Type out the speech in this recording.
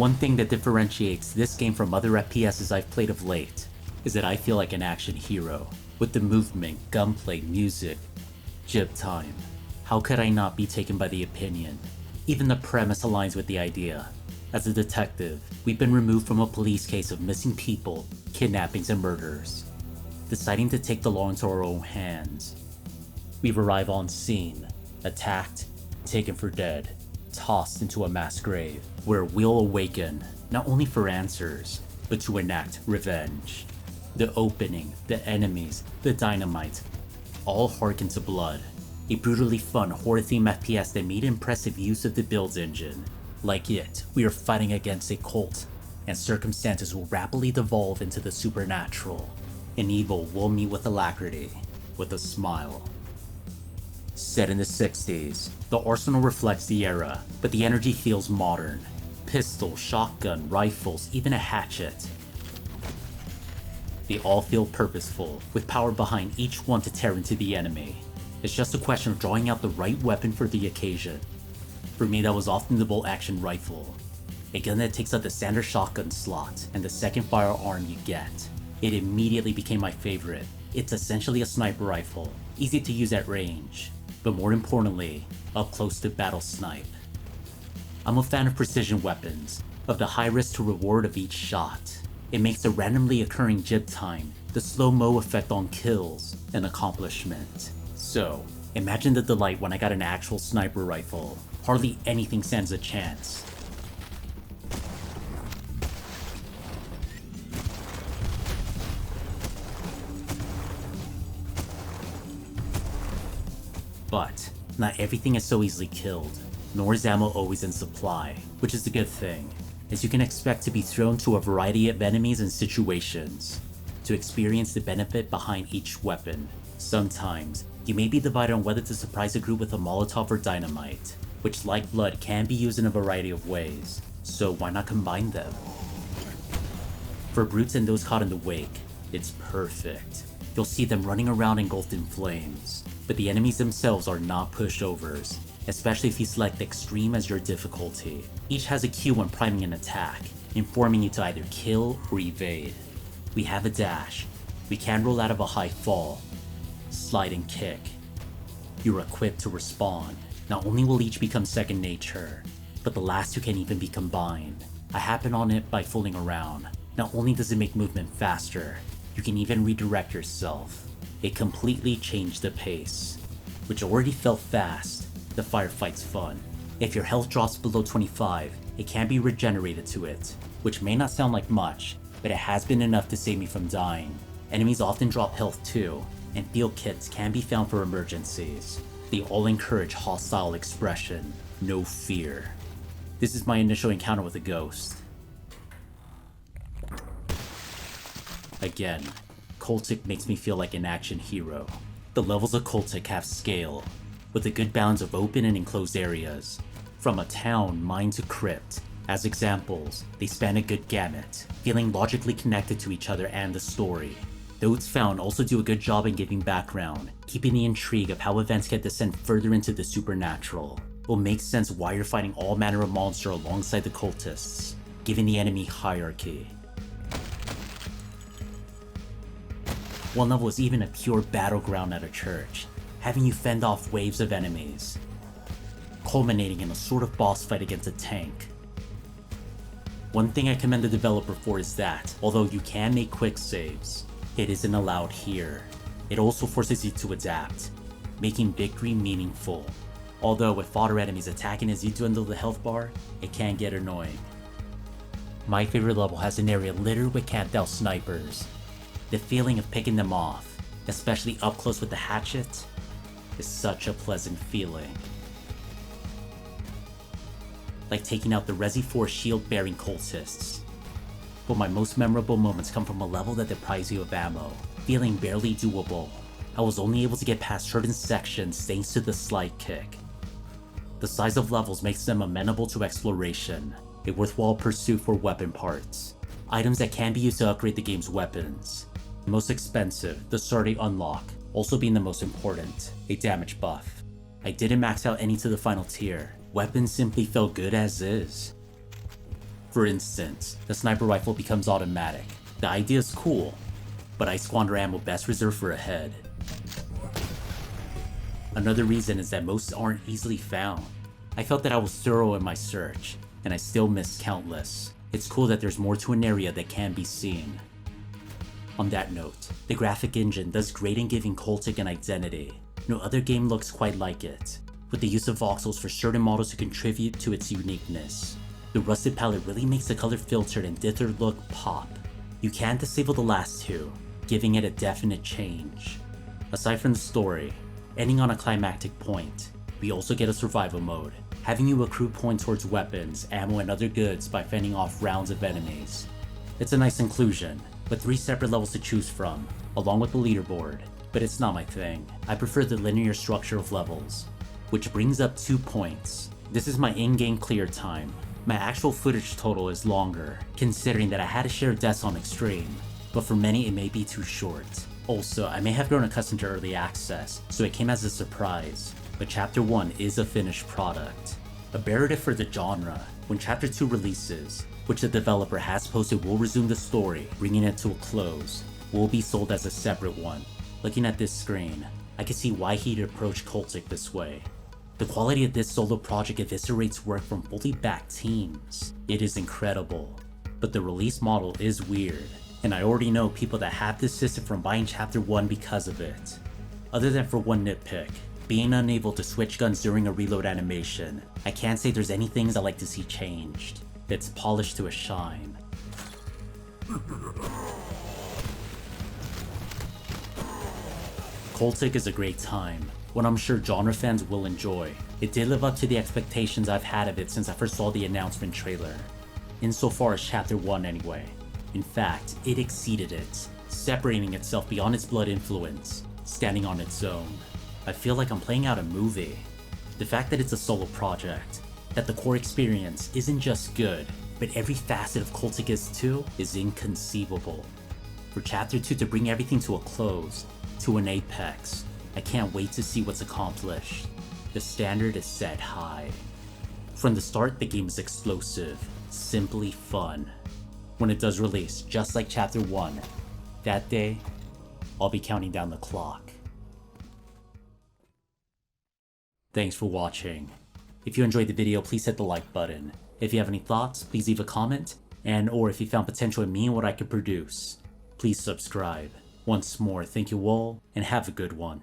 One thing that differentiates this game from other FPSs I've played of late is that I feel like an action hero, with the movement, gunplay, music, jib time. How could I not be taken by the opinion? Even the premise aligns with the idea. As a detective, we've been removed from a police case of missing people, kidnappings, and murders, deciding to take the law into our own hands. We've arrived on scene, attacked, taken for dead, tossed into a mass grave, where we'll awaken, not only for answers, but to enact revenge. The opening, the enemies, the dynamite, all harken to blood. A brutally fun horror-themed FPS that made impressive use of the build engine. Like it, we are fighting against a cult, and circumstances will rapidly devolve into the supernatural. And evil will meet with alacrity, with a smile. Set in the 60s, the arsenal reflects the era, but the energy feels modern. Pistol, shotgun, rifles, even a hatchet. They all feel purposeful, with power behind each one to tear into the enemy. It's just a question of drawing out the right weapon for the occasion. For me, that was often the bolt-action rifle, a gun that takes up the standard shotgun slot and the second firearm you get. It immediately became my favorite. It's essentially a sniper rifle, easy to use at range, but more importantly, up close to battle snipe. I'm a fan of precision weapons, of the high risk to reward of each shot. It makes the randomly occurring jib time, the slow-mo effect on kills, an accomplishment. So, imagine the delight when I got an actual sniper rifle. Hardly anything stands a chance. But, not everything is so easily killed, nor is ammo always in supply, which is a good thing, as you can expect to be thrown to a variety of enemies and situations, to experience the benefit behind each weapon. Sometimes, you may be divided on whether to surprise a group with a Molotov or dynamite, which like blood can be used in a variety of ways, so why not combine them? For brutes and those caught in the wake, it's perfect. You'll see them running around engulfed in flames, but the enemies themselves are not pushovers, especially if you select extreme as your difficulty. Each has a cue when priming an attack, informing you to either kill or evade. We have a dash, we can roll out of a high fall, slide and kick. You're equipped to respond. Not only will each become second nature, but the last two can even be combined. I happen on it by fooling around. Not only does it make movement faster, you can even redirect yourself. It completely changed the pace, which already felt fast. The firefight's fun. If your health drops below 25, it can be regenerated to it, which may not sound like much, but it has been enough to save me from dying. Enemies often drop health too, and field kits can be found for emergencies. They all encourage hostile expression, no fear. This is my initial encounter with a ghost. Again, Cultic makes me feel like an action hero. The levels of Cultic have scale, with a good balance of open and enclosed areas. From a town, mine to crypt. As examples, they span a good gamut, feeling logically connected to each other and the story. Those found also do a good job in giving background, keeping the intrigue of how events get descend further into the supernatural. It will make sense why you're fighting all manner of monsters alongside the cultists, giving the enemy hierarchy. One level is even a pure battleground at a church, having you fend off waves of enemies, culminating in a sort of boss fight against a tank. One thing I commend the developer for is that, although you can make quick saves, it isn't allowed here. It also forces you to adapt, making victory meaningful. Although with fodder enemies attacking as you dwindle the health bar, it can get annoying. My favorite level has an area littered with camped out snipers. The feeling of picking them off, especially up close with the hatchet, is such a pleasant feeling. Like taking out the Resi 4 shield-bearing cultists. But my most memorable moments come from a level that deprives you of ammo, feeling barely doable. I was only able to get past certain sections thanks to the slide kick. The size of levels makes them amenable to exploration, a worthwhile pursuit for weapon parts, items that can be used to upgrade the game's weapons. The most expensive, the starting unlock, also being the most important, a damage buff. I didn't max out any to the final tier, weapons simply felt good as is. For instance, the sniper rifle becomes automatic. The idea is cool, but I squander ammo best reserved for a head. Another reason is that most aren't easily found. I felt that I was thorough in my search, and I still missed countless. It's cool that there's more to an area that can be seen. On that note, the graphic engine does great in giving Cultic an identity. No other game looks quite like it, with the use of voxels for certain models to contribute to its uniqueness. The rusted palette really makes the color filtered and dithered look pop. You can disable the last two, giving it a definite change. Aside from the story, ending on a climactic point, we also get a survival mode, having you accrue points towards weapons, ammo, and other goods by fending off rounds of enemies. It's a nice inclusion, with 3 separate levels to choose from, along with the leaderboard, but it's not my thing. I prefer the linear structure of levels, which brings up 2 points. This is my in-game clear time. My actual footage total is longer, considering that I had to share deaths on Extreme, but for many it may be too short. Also, I may have grown accustomed to early access, so it came as a surprise, but Chapter 1 is a finished product. Imperative for the genre, when Chapter 2 releases, which the developer has posted will resume the story, bringing it to a close, will be sold as a separate one. Looking at this screen, I can see why he'd approach Cultic this way. The quality of this solo project eviscerates work from fully backed teams. It is incredible, but the release model is weird, and I already know people that have desisted from buying Chapter 1 because of it. Other than for one nitpick, being unable to switch guns during a reload animation, I can't say there's any things I'd like to see changed. It's polished to a shine. Cultic is a great time, one I'm sure genre fans will enjoy. It did live up to the expectations I've had of it since I first saw the announcement trailer. Insofar as Chapter 1 anyway. In fact, it exceeded it, separating itself beyond its blood influence, standing on its own. I feel like I'm playing out a movie. The fact that it's a solo project, that the core experience isn't just good, but every facet of Cultic is too, is inconceivable. For Chapter 2 to bring everything to a close, to an apex, I can't wait to see what's accomplished. The standard is set high. From the start, the game is explosive, simply fun. When it does release, just like Chapter 1, that day, I'll be counting down the clock. Thanks for watching. If you enjoyed the video, please hit the like button. If you have any thoughts, please leave a comment, or if you found potential in me and what I could produce, please subscribe. Once more, thank you all, and have a good one.